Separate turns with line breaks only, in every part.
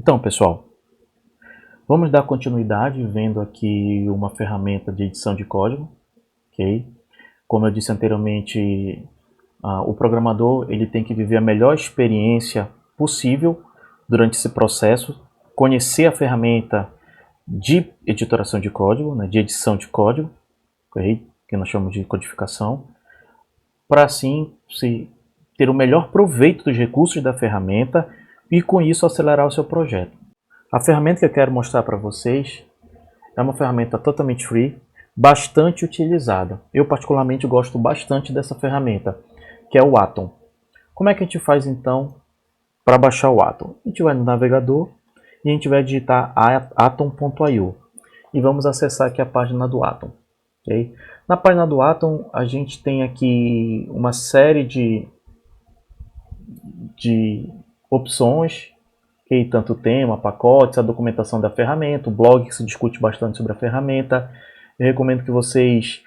Então, pessoal, vamos dar continuidade vendo aqui uma ferramenta de edição de código, ok? Como eu disse anteriormente, o programador ele tem que viver a melhor experiência possível durante esse processo, conhecer a ferramenta de editoração de código, né, de edição de código, ok? Que nós chamamos de codificação, para assim ter o melhor proveito dos recursos da ferramenta e com isso acelerar o seu projeto. A ferramenta que eu quero mostrar para vocês é uma ferramenta totalmente free, bastante utilizada. Eu particularmente gosto bastante dessa ferramenta, que é o Atom. Como é que a gente faz então para baixar o Atom? A gente vai no navegador e a gente vai digitar atom.io e vamos acessar aqui a página do Atom. Okay? Na página do Atom a gente tem aqui uma série de opções, okay? Tanto tema, pacotes, a documentação da ferramenta, o blog que se discute bastante sobre a ferramenta. Eu recomendo que vocês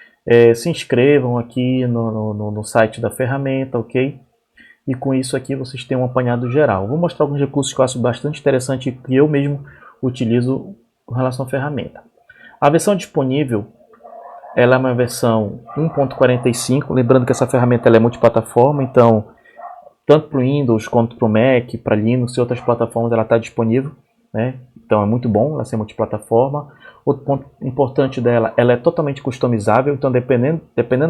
se inscrevam aqui no site da ferramenta, ok? E com isso aqui vocês têm um apanhado geral. Vou mostrar alguns recursos que eu acho bastante interessante que eu mesmo utilizo com relação à ferramenta. A versão disponível ela é uma versão 1.45, lembrando que essa ferramenta ela é multiplataforma, então tanto para o Windows quanto para o Mac, para Linux e outras plataformas ela está disponível, né? Então é muito bom ela ser multiplataforma. Outro ponto importante dela, ela é totalmente customizável, então dependendo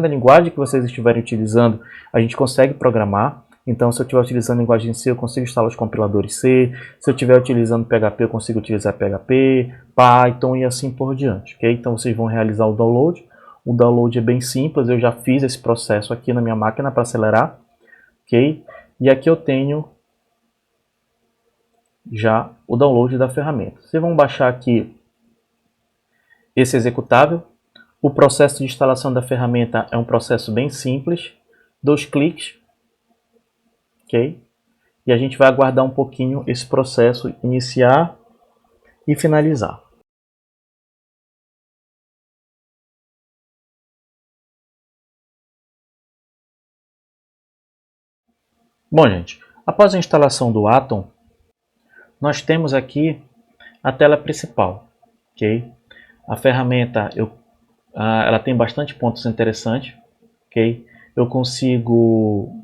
da linguagem que vocês estiverem utilizando, a gente consegue programar. Então se eu estiver utilizando linguagem C, eu consigo instalar os compiladores C, se eu estiver utilizando PHP, eu consigo utilizar PHP, Python e assim por diante, ok? Então vocês vão realizar o download é bem simples, eu já fiz esse processo aqui na minha máquina para acelerar, ok? E aqui eu tenho já o download da ferramenta. Vocês vão baixar aqui esse executável. O processo de instalação da ferramenta é um processo bem simples, 2 cliques, ok? E a gente vai aguardar um pouquinho esse processo iniciar e finalizar. Bom, gente, após a instalação do Atom, nós temos aqui a tela principal, ok? A ferramenta ela tem bastante pontos interessantes, ok? Eu consigo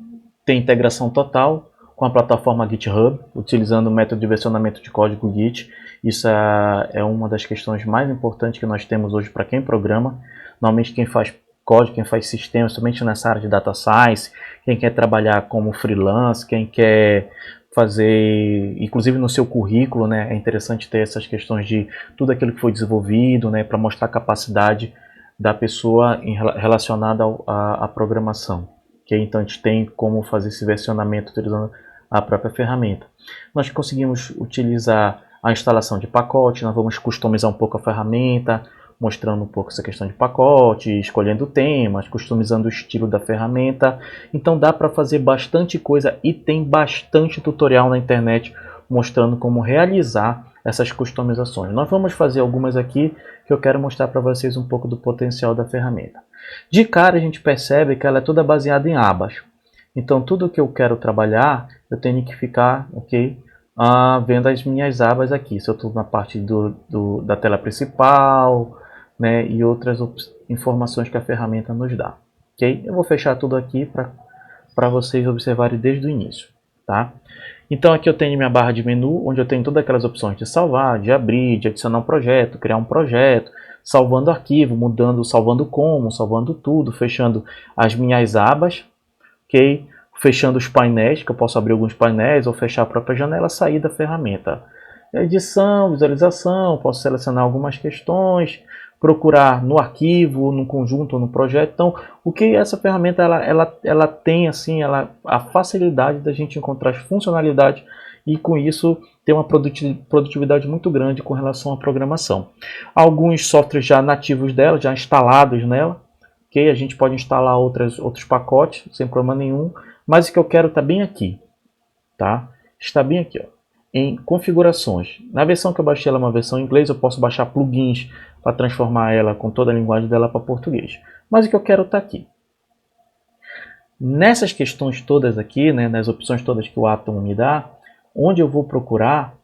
ter integração total com a plataforma GitHub, utilizando o método de versionamento de código Git. Isso é uma das questões mais importantes que nós temos hoje para quem programa. Normalmente quem faz código, quem faz sistemas, somente nessa área de data science, quem quer trabalhar como freelance, quem quer fazer, inclusive no seu currículo, né, é interessante ter essas questões de tudo aquilo que foi desenvolvido, né, para mostrar a capacidade da pessoa relacionada à programação. Okay? Então a gente tem como fazer esse versionamento utilizando a própria ferramenta. Nós conseguimos utilizar a instalação de pacote, nós vamos customizar um pouco a ferramenta, mostrando um pouco essa questão de pacote, escolhendo temas, customizando o estilo da ferramenta. Então dá para fazer bastante coisa e tem bastante tutorial na internet mostrando como realizar essas customizações. Nós vamos fazer algumas aqui que eu quero mostrar para vocês um pouco do potencial da ferramenta. De cara a gente percebe que ela é toda baseada em abas. Então tudo que eu quero trabalhar eu tenho que ficar, ok, vendo as minhas abas aqui. Se eu estou na parte da tela principal, né, e outras informações que a ferramenta nos dá. Ok? Eu vou fechar tudo aqui para vocês observarem desde o início. Tá? Então aqui eu tenho minha barra de menu, onde eu tenho todas aquelas opções de salvar, de abrir, de adicionar um projeto, criar um projeto, salvando arquivo, mudando, salvando como, salvando tudo, fechando as minhas abas, ok? Fechando os painéis, que eu posso abrir alguns painéis ou fechar a própria janela, sair da ferramenta. Edição, visualização, posso selecionar algumas questões, procurar no arquivo, no conjunto ou no projeto. Então, o que essa ferramenta ela tem assim, a facilidade da gente encontrar as funcionalidades e com isso ter uma produtividade muito grande com relação à programação. Alguns softwares já nativos dela, já instalados nela, ok? A gente pode instalar outros pacotes sem problema nenhum, mas o que eu quero está bem aqui, tá? Está bem aqui, ó, em configurações. Na versão que eu baixei ela é uma versão em inglês, eu posso baixar plugins para transformar ela com toda a linguagem dela para português. Mas o que eu quero está aqui. Nessas questões todas aqui, né, nas opções todas que o Atom me dá, onde eu vou procurar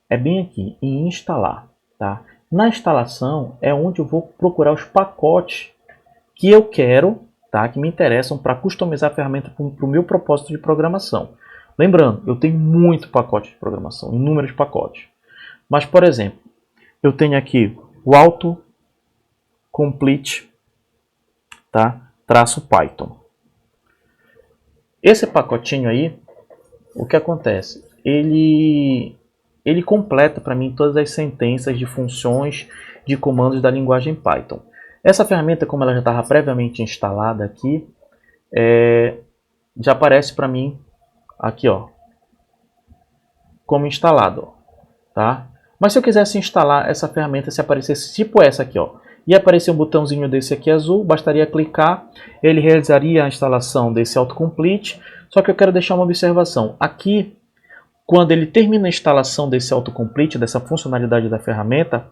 é bem aqui, em instalar. Tá? Na instalação é onde eu vou procurar os pacotes que eu quero, tá? Que me interessam para customizar a ferramenta para o meu propósito de programação. Lembrando, eu tenho muito pacote de programação, inúmeros pacotes. Mas, por exemplo, eu tenho aqui o autocomplete, tá? -Python. Esse pacotinho aí, o que acontece? Ele completa para mim todas as sentenças de funções de comandos da linguagem Python. Essa ferramenta, como ela já estava previamente instalada aqui, já aparece para mim aqui, ó, como instalado, tá? Mas se eu quisesse instalar essa ferramenta, se aparecesse tipo essa aqui, ó, e aparecer um botãozinho desse aqui azul, bastaria clicar, ele realizaria a instalação desse autocomplete. Só que eu quero deixar uma observação. Aqui, quando ele termina a instalação desse autocomplete, dessa funcionalidade da ferramenta,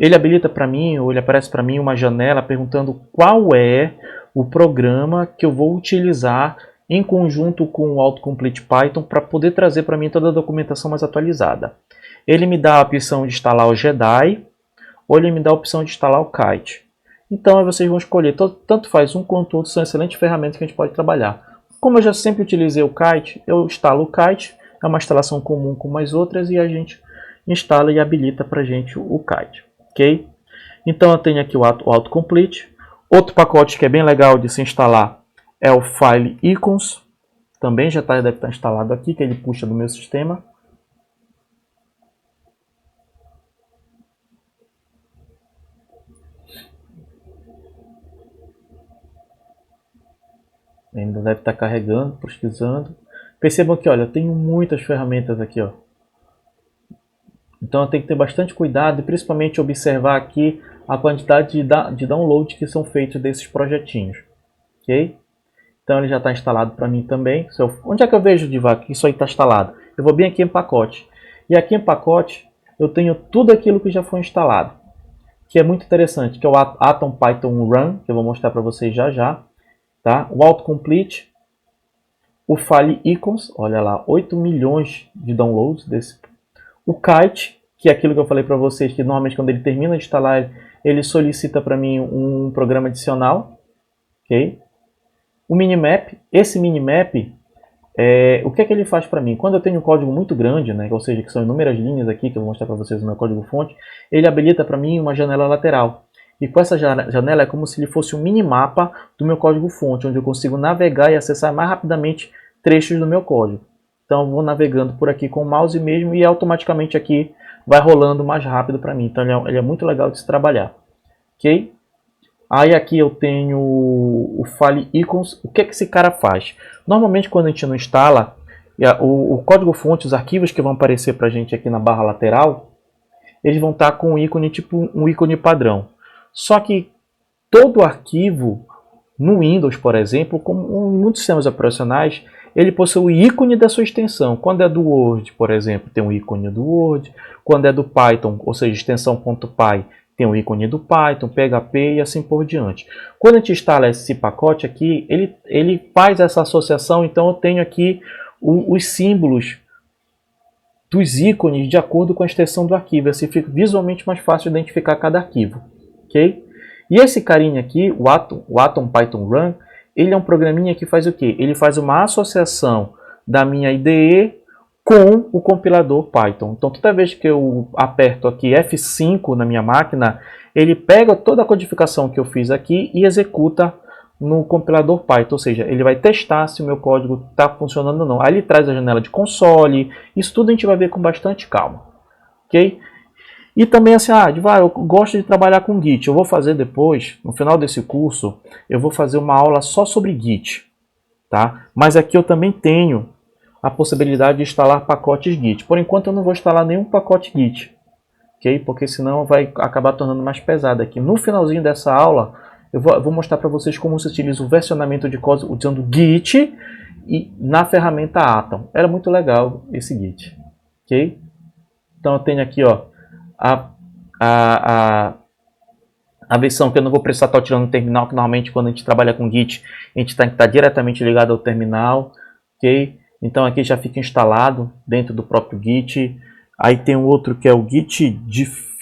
ele habilita para mim, ou ele aparece para mim uma janela perguntando qual é o programa que eu vou utilizar em conjunto com o autocomplete Python para poder trazer para mim toda a documentação mais atualizada. Ele me dá a opção de instalar o Jedi, ou ele me dá a opção de instalar o Kite. Então vocês vão escolher, tanto faz um quanto outro, são excelentes ferramentas que a gente pode trabalhar. Como eu já sempre utilizei o Kite, eu instalo o Kite, é uma instalação comum como as outras, e a gente instala e habilita para a gente o Kite. Ok? Então eu tenho aqui o autocomplete. Outro pacote que é bem legal de se instalar é o File Icons. Também já deve estar instalado aqui, que ele puxa do meu sistema. Ainda deve estar carregando, pesquisando. Percebam que, olha, eu tenho muitas ferramentas aqui, ó. Então eu tenho que ter bastante cuidado e principalmente observar aqui a quantidade de download que são feitos desses projetinhos. Ok? Então ele já está instalado para mim também. Onde é que eu vejo, Diva, que isso aí está instalado? Eu vou bem aqui em pacote. E aqui em pacote eu tenho tudo aquilo que já foi instalado. Que é muito interessante, que é o Atom Python Run, que eu vou mostrar para vocês já já. Tá? O autocomplete, o File Icons, olha lá, 8 milhões de downloads desse. O Kite, que é aquilo que eu falei para vocês, que normalmente quando ele termina de instalar, ele solicita para mim um programa adicional. Ok? O Minimap, esse Minimap, o que é que ele faz para mim? Quando eu tenho um código muito grande, né, ou seja, que são inúmeras linhas aqui, que eu vou mostrar para vocês no meu código fonte, ele habilita para mim uma janela lateral. E com essa janela é como se ele fosse um minimapa do meu código fonte, onde eu consigo navegar e acessar mais rapidamente trechos do meu código. Então eu vou navegando por aqui com o mouse mesmo e automaticamente aqui vai rolando mais rápido para mim. Então ele é muito legal de se trabalhar. Ok? Aí aqui eu tenho o File Icons. O que é que esse cara faz? Normalmente quando a gente não instala, o código fonte, os arquivos que vão aparecer para a gente aqui na barra lateral, eles vão estar com um ícone tipo um ícone padrão. Só que todo arquivo no Windows, por exemplo, como em muitos sistemas operacionais, ele possui o ícone da sua extensão. Quando é do Word, por exemplo, tem um ícone do Word. Quando é do Python, ou seja, extensão .py, tem um ícone do Python, PHP e assim por diante. Quando a gente instala esse pacote aqui, ele faz essa associação, então eu tenho aqui os símbolos dos ícones de acordo com a extensão do arquivo. Assim fica visualmente mais fácil de identificar cada arquivo. Okay? E esse carinha aqui, o Atom Python Run, ele é um programinha que faz o quê? Ele faz uma associação da minha IDE com o compilador Python. Então toda vez que eu aperto aqui F5 na minha máquina, ele pega toda a codificação que eu fiz aqui e executa no compilador Python, ou seja, ele vai testar se o meu código está funcionando ou não. Aí ele traz a janela de console, isso tudo a gente vai ver com bastante calma. Ok? E também assim, eu gosto de trabalhar com Git. Eu vou fazer depois, no final desse curso, eu vou fazer uma aula só sobre Git. Tá? Mas aqui eu também tenho a possibilidade de instalar pacotes Git. Por enquanto eu não vou instalar nenhum pacote Git. Okay? Porque senão vai acabar tornando mais pesado aqui. No finalzinho dessa aula, eu vou mostrar para vocês como se utiliza o versionamento de código usando Git e na ferramenta Atom. Era muito legal esse Git. Okay? Então eu tenho aqui, ó, a versão que eu não vou precisar estar tirando no terminal, que normalmente quando a gente trabalha com Git, a gente tem que estar diretamente ligado ao terminal. Ok? Então aqui já fica instalado dentro do próprio Git. Aí tem um outro que é o git diff.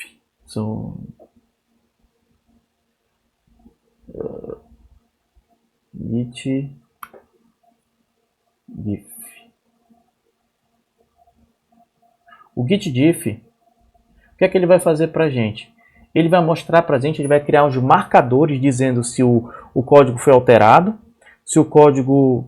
Git diff. O git diff, o que é que ele vai fazer para a gente? Ele vai mostrar para a gente, ele vai criar uns marcadores dizendo se o código foi alterado, se o código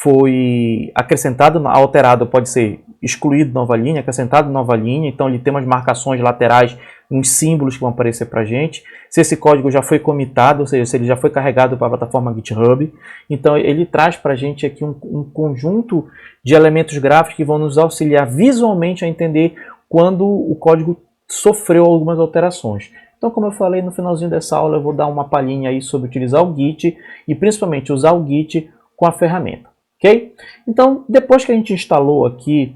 foi acrescentado, alterado pode ser excluído nova linha, acrescentado nova linha, então ele tem umas marcações laterais, uns símbolos que vão aparecer para a gente, se esse código já foi comitado, ou seja, se ele já foi carregado para a plataforma GitHub. Então ele traz para a gente aqui um conjunto de elementos gráficos que vão nos auxiliar visualmente a entender quando o código sofreu algumas alterações. Então, como eu falei no finalzinho dessa aula, eu vou dar uma palhinha aí sobre utilizar o Git e principalmente usar o Git com a ferramenta, ok? Então, depois que a gente instalou aqui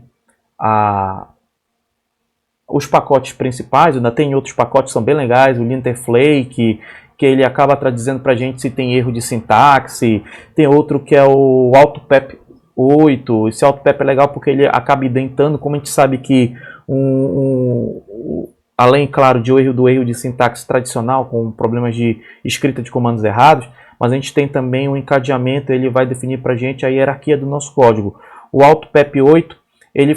os pacotes principais, ainda tem outros pacotes que são bem legais, o Linterflake, que ele acaba dizendo para a gente se tem erro de sintaxe, tem outro que é o AutoPep 8, esse AutoPep é legal porque ele acaba identando, como a gente sabe que além, claro, do erro de sintaxe tradicional, com problemas de escrita de comandos errados, mas a gente tem também um encadeamento, ele vai definir para a gente a hierarquia do nosso código. O AutoPep 8, ele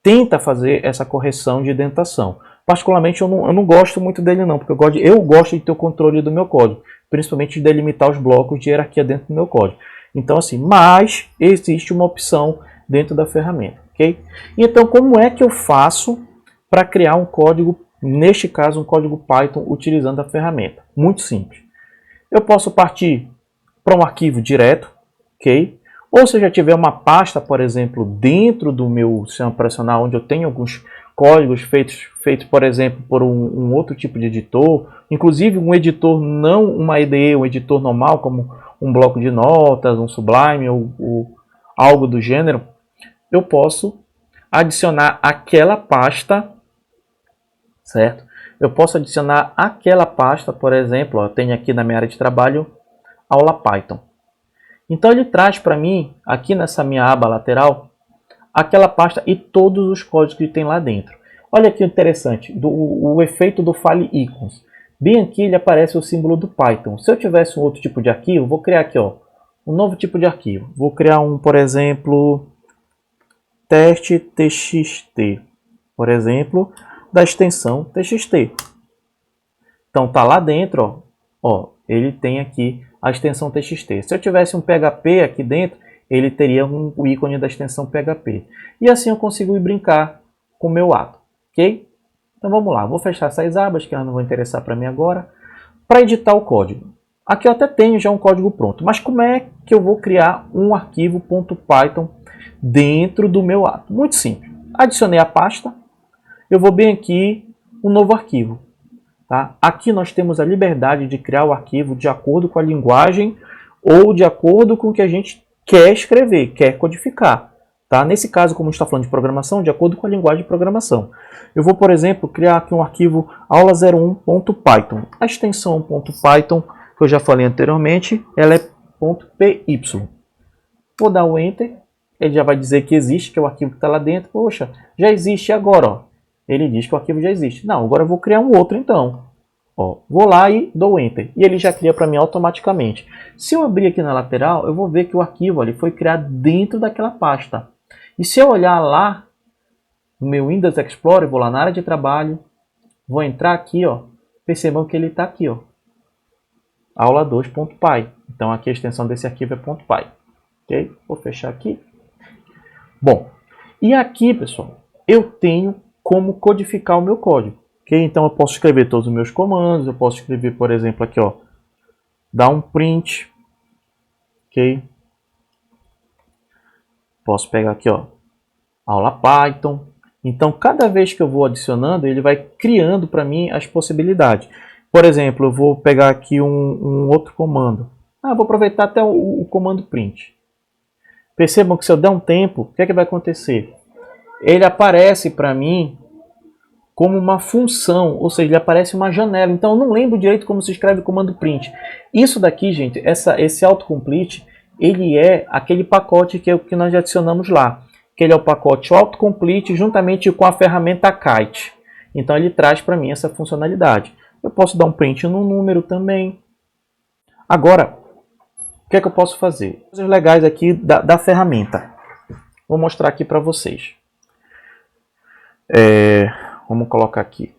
tenta fazer essa correção de indentação. Particularmente, eu não gosto muito dele não, porque eu gosto de ter o controle do meu código, principalmente de delimitar os blocos de hierarquia dentro do meu código. Então, assim, mas existe uma opção dentro da ferramenta, ok? Então, como é que eu faço para criar um código, neste caso, um código Python, utilizando a ferramenta? Muito simples. Eu posso partir para um arquivo direto, ok? Ou se eu já tiver uma pasta, por exemplo, dentro do meu sistema operacional, onde eu tenho alguns códigos feitos por exemplo, por um outro tipo de editor, inclusive um editor, não uma IDE, um editor normal, como um bloco de notas, um Sublime ou algo do gênero, eu posso adicionar aquela pasta, certo? Eu posso adicionar aquela pasta, por exemplo, eu tenho aqui na minha área de trabalho, aula Python. Então ele traz para mim, aqui nessa minha aba lateral, aquela pasta e todos os códigos que tem lá dentro. Olha que interessante, o efeito do File Icons. Bem aqui ele aparece o símbolo do Python. Se eu tivesse um outro tipo de arquivo, vou criar aqui ó, um novo tipo de arquivo. Vou criar por exemplo, teste txt, por exemplo, da extensão txt. Então tá lá dentro, ó, ele tem aqui a extensão txt. Se eu tivesse um PHP aqui dentro, ele teria o ícone da extensão PHP. E assim eu consigo ir brincar com o meu ato, ok? Então vamos lá, vou fechar essas abas que elas não vão interessar para mim agora. Para editar o código. Aqui eu até tenho já um código pronto, mas como é que eu vou criar um arquivo .python dentro do meu ato? Muito simples. Adicionei a pasta, eu vou bem aqui, um novo arquivo. Tá? Aqui nós temos a liberdade de criar o arquivo de acordo com a linguagem ou de acordo com o que a gente quer escrever, quer codificar. Tá? Nesse caso, como a gente está falando de programação, de acordo com a linguagem de programação. Eu vou, por exemplo, criar aqui um arquivo aula01.python. A extensão .python, que eu já falei anteriormente, ela é .py. Vou dar o Enter, ele já vai dizer que existe, que é o arquivo que está lá dentro. Poxa, já existe agora, ó. Ele diz que o arquivo já existe. Não, agora eu vou criar um outro então. Ó, vou lá e dou Enter. E ele já cria para mim automaticamente. Se eu abrir aqui na lateral, eu vou ver que o arquivo ali foi criado dentro daquela pasta. E se eu olhar lá no meu Windows Explorer, vou lá na área de trabalho, vou entrar aqui, ó, percebam que ele está aqui, ó, aula2.py. Então aqui a extensão desse arquivo é .py. Ok? Vou fechar aqui. Bom, e aqui, pessoal, eu tenho como codificar o meu código. Okay? Então eu posso escrever todos os meus comandos, eu posso escrever, por exemplo, aqui, ó, dar um print, ok? Posso pegar aqui, ó, aula Python. Então cada vez que eu vou adicionando, ele vai criando para mim as possibilidades. Por exemplo, eu vou pegar aqui um outro comando. Vou aproveitar até o comando print. Percebam que se eu der um tempo, o que é que vai acontecer? Ele aparece para mim como uma função, ou seja, ele aparece uma janela. Então eu não lembro direito como se escreve o comando print. Isso daqui, gente, esse autocomplete, ele é aquele pacote que nós já adicionamos lá. que ele é o pacote autocomplete juntamente com a ferramenta Kite. Então ele traz para mim essa funcionalidade. Eu posso dar um print no número também. Agora, o que é que eu posso fazer? Coisas legais aqui da ferramenta. Vou mostrar aqui para vocês. Vamos colocar aqui.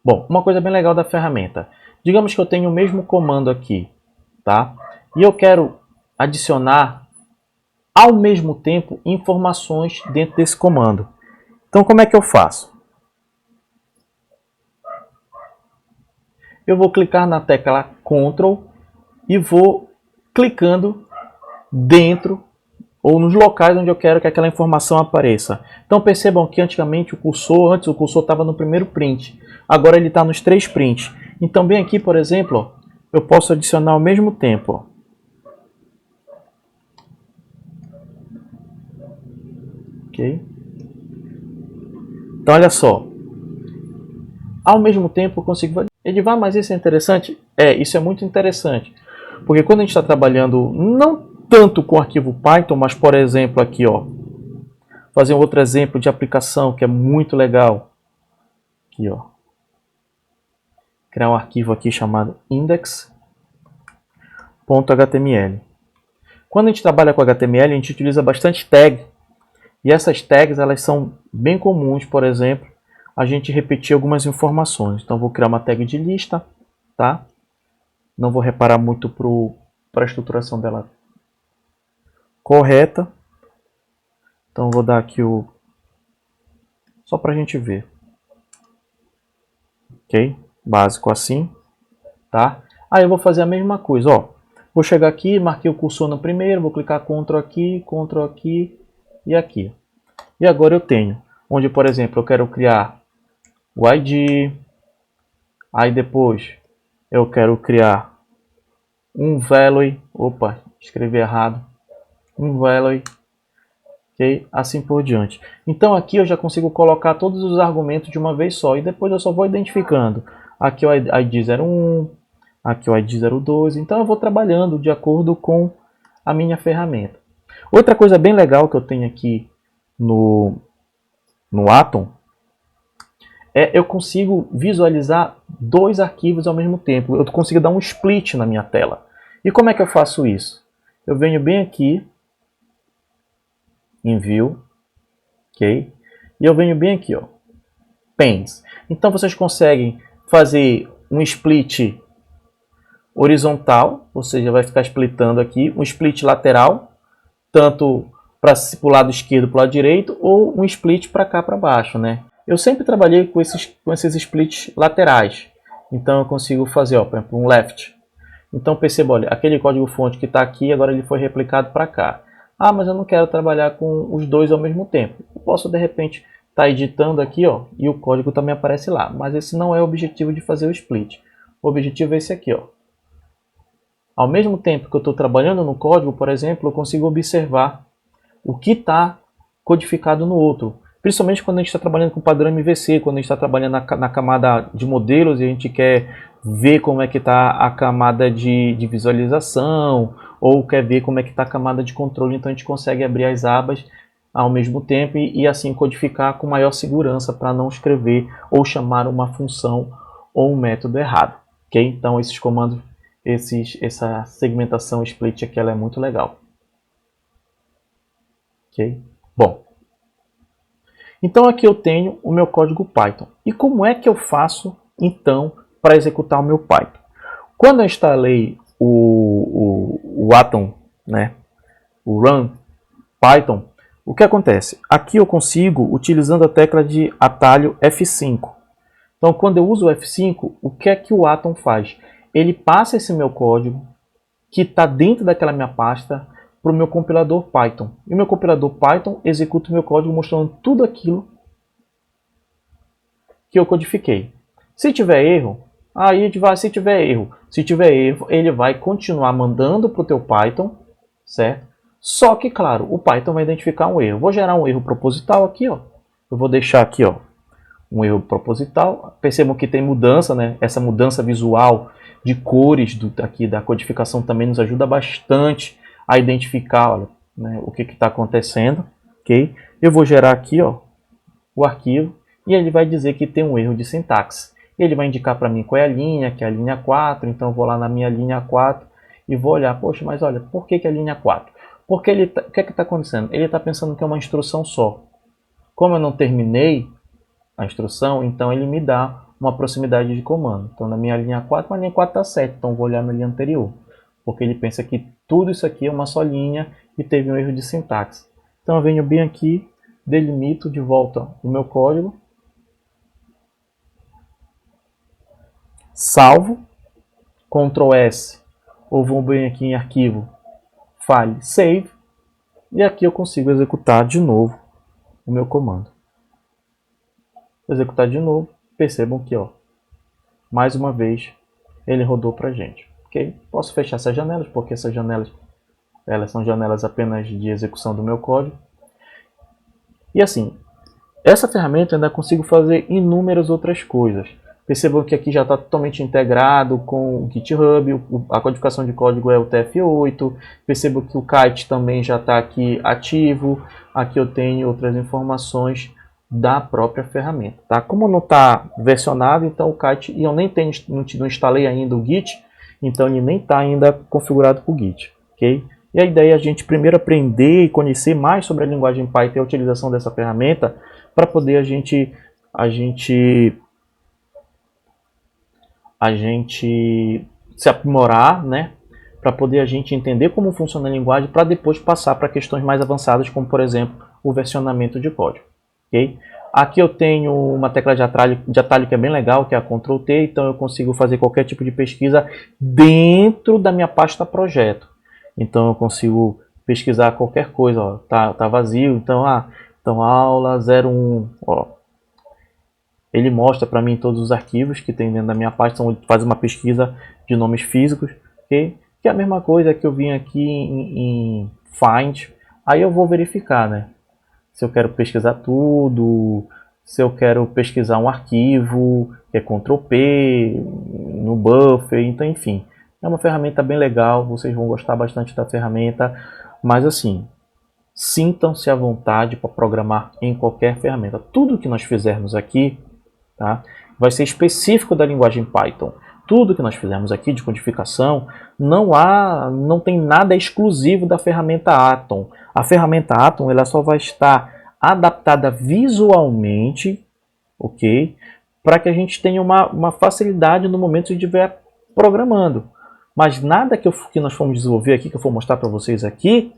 Bom, uma coisa bem legal da ferramenta. Digamos que eu tenho o mesmo comando aqui, tá? E eu quero adicionar ao mesmo tempo informações dentro desse comando. Então como é que eu faço? Eu vou clicar na tecla Ctrl e vou clicando dentro ou nos locais onde eu quero que aquela informação apareça. Então percebam que antigamente antes o cursor estava no primeiro print, agora ele está nos 3 prints. Então bem aqui, por exemplo, eu posso adicionar ao mesmo tempo. Ok? Então olha só, ao mesmo tempo eu consigo... Edivar, mas isso é interessante? Isso é muito interessante, porque quando a gente está trabalhando não tanto com arquivo Python, mas por exemplo aqui, ó, fazer um outro exemplo de aplicação que é muito legal. Aqui, ó, criar um arquivo aqui chamado index.html. Quando a gente trabalha com HTML, a gente utiliza bastante tag, e essas tags elas são bem comuns, por exemplo, a gente repetir algumas informações. Então vou criar uma tag de lista, tá? Não vou reparar muito para a estruturação dela correta. Então vou dar aqui só para a gente ver. Ok? Básico assim, tá? Aí eu vou fazer a mesma coisa, ó. Vou chegar aqui, marquei o cursor no primeiro, vou clicar Ctrl aqui e aqui. E agora eu tenho, onde por exemplo eu quero criar o ID, aí depois eu quero criar um value, opa, escrevi errado, um value, ok? Assim por diante. Então aqui eu já consigo colocar todos os argumentos de uma vez só, e depois eu só vou identificando. Aqui o ID 01, aqui o ID 02, então eu vou trabalhando de acordo com a minha ferramenta. Outra coisa bem legal que eu tenho aqui no Atom, eu consigo visualizar 2 arquivos ao mesmo tempo. Eu consigo dar um split na minha tela. E como é que eu faço isso? Eu venho bem aqui, em View, ok? E eu venho bem aqui, ó, Panes. Então vocês conseguem fazer um split horizontal, ou seja, vai ficar splitando aqui, um split lateral, tanto para o lado esquerdo para o lado direito, ou um split para cá para baixo, né? Eu sempre trabalhei com esses splits laterais. Então eu consigo fazer, ó, por exemplo, um left. Então perceba, olha, aquele código-fonte que está aqui, agora ele foi replicado para cá. Ah, mas eu não quero trabalhar com os dois ao mesmo tempo. Eu posso, de repente, estar editando aqui, ó, e o código também aparece lá. Mas esse não é o objetivo de fazer o split. O objetivo é esse aqui, ó. Ao mesmo tempo que eu estou trabalhando no código, por exemplo, eu consigo observar o que está codificado no outro. Principalmente quando a gente está trabalhando com padrão MVC, quando a gente está trabalhando na camada de modelos e a gente quer ver como é que está a camada de visualização, ou quer ver como é que está a camada de controle, então a gente consegue abrir as abas ao mesmo tempo e assim codificar com maior segurança para não escrever ou chamar uma função ou um método errado. Okay? Então esses comandos, essa segmentação split aqui ela é muito legal. Okay? Bom, então aqui eu tenho o meu código Python. E como é que eu faço, então, para executar o meu Python? Quando eu instalei o Atom, né, o Run Python, o que acontece? Aqui eu consigo, utilizando a tecla de atalho F5. Então, quando eu uso o F5, o que é que o Atom faz? Ele passa esse meu código, que está dentro daquela minha pasta, para o meu compilador Python. E o meu compilador Python executa o meu código mostrando tudo aquilo que eu codifiquei. Se tiver erro, Aí se tiver erro, ele vai continuar mandando para o teu Python, certo? Só que, claro, o Python vai identificar um erro. Vou gerar um erro proposital aqui, ó. Eu vou deixar aqui, ó, um erro proposital. Percebam que tem mudança, né? Essa mudança visual de cores aqui da codificação também nos ajuda bastante a identificar, olha, né, o que está acontecendo, ok? Eu vou gerar aqui, ó, o arquivo e ele vai dizer que tem um erro de sintaxe. Ele vai indicar para mim qual é a linha, que é a linha 4, então eu vou lá na minha linha 4 e vou olhar, poxa, mas olha, por que é a linha 4? Porque o que está acontecendo? Ele está pensando que é uma instrução só. Como eu não terminei a instrução, então ele me dá uma proximidade de comando. Então na minha linha 4, a linha 4 está certa, então vou olhar na linha anterior. Porque ele pensa que tudo isso aqui é uma só linha e teve um erro de sintaxe. Então eu venho bem aqui, delimito de volta o meu código, salvo, Ctrl S, ou vou bem aqui em arquivo, file, save, e aqui eu consigo executar de novo o meu comando. Vou executar de novo, percebam que, ó, mais uma vez, ele rodou para a gente. Okay? Posso fechar essas janelas, porque essas janelas elas são janelas apenas de execução do meu código. E assim, essa ferramenta eu ainda consigo fazer inúmeras outras coisas. Percebam que aqui já está totalmente integrado com o GitHub, a codificação de código é o TF8. Percebam que o Kite também já está aqui ativo. Aqui eu tenho outras informações da própria ferramenta. Tá? Como não está versionado, então o Kite, e eu nem não instalei ainda o Git, então ele nem está ainda configurado para o Git. Okay? E a ideia é a gente primeiro aprender e conhecer mais sobre a linguagem Python e a utilização dessa ferramenta para poder a gente se aprimorar, né? Para poder a gente entender como funciona a linguagem para depois passar para questões mais avançadas, como por exemplo o versionamento de código. Okay? Aqui eu tenho uma tecla de atalho que é bem legal, que é a Ctrl T, então eu consigo fazer qualquer tipo de pesquisa dentro da minha pasta projeto. Então eu consigo pesquisar qualquer coisa, ó, tá vazio, então aula 01, ó. Ele mostra para mim todos os arquivos que tem dentro da minha pasta, então ele faz uma pesquisa de nomes físicos, okay? Que é a mesma coisa que eu vim aqui em Find, aí eu vou verificar, né? Se eu quero pesquisar tudo, se eu quero pesquisar um arquivo, que é Ctrl P, no buffer, então enfim. É uma ferramenta bem legal, vocês vão gostar bastante da ferramenta, mas assim, sintam-se à vontade para programar em qualquer ferramenta. Tudo que nós fizermos aqui, tá, vai ser específico da linguagem Python. Tudo que nós fizermos aqui de codificação, não tem nada exclusivo da ferramenta Atom. A ferramenta Atom ela só vai estar adaptada visualmente, ok? Para que a gente tenha uma facilidade no momento de estiver programando. Mas nada que nós formos desenvolver aqui, que eu vou mostrar para vocês aqui,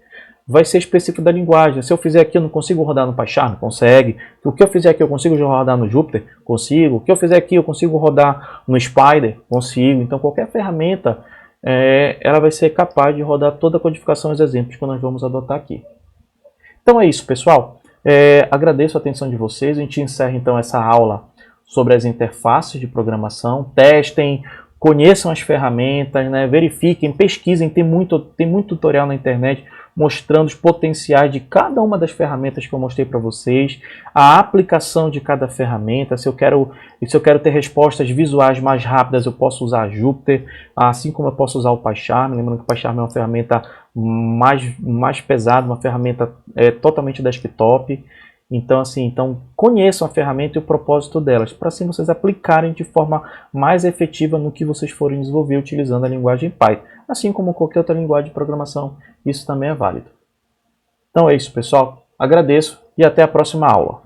vai ser específico da linguagem. Se eu fizer aqui, eu não consigo rodar no PyCharm? Consegue. O que eu fizer aqui, eu consigo rodar no Jupyter? Consigo. O que eu fizer aqui, eu consigo rodar no Spider? Consigo. Então, qualquer ferramenta, ela vai ser capaz de rodar toda a codificação e os exemplos que nós vamos adotar aqui. Então é isso, pessoal. Agradeço a atenção de vocês. A gente encerra, então, essa aula sobre as interfaces de programação. Testem, conheçam as ferramentas, né? Verifiquem, pesquisem. Tem muito tutorial na internet mostrando os potenciais de cada uma das ferramentas que eu mostrei para vocês, a aplicação de cada ferramenta. Se eu quero ter respostas visuais mais rápidas, eu posso usar a Jupyter, assim como eu posso usar o PyCharm. Lembrando que o PyCharm é uma ferramenta mais pesada, uma ferramenta totalmente desktop. Então, conheçam a ferramenta e o propósito delas, para assim vocês aplicarem de forma mais efetiva no que vocês forem desenvolver utilizando a linguagem Python. Assim como qualquer outra linguagem de programação, isso também é válido. Então é isso, pessoal. Agradeço e até a próxima aula.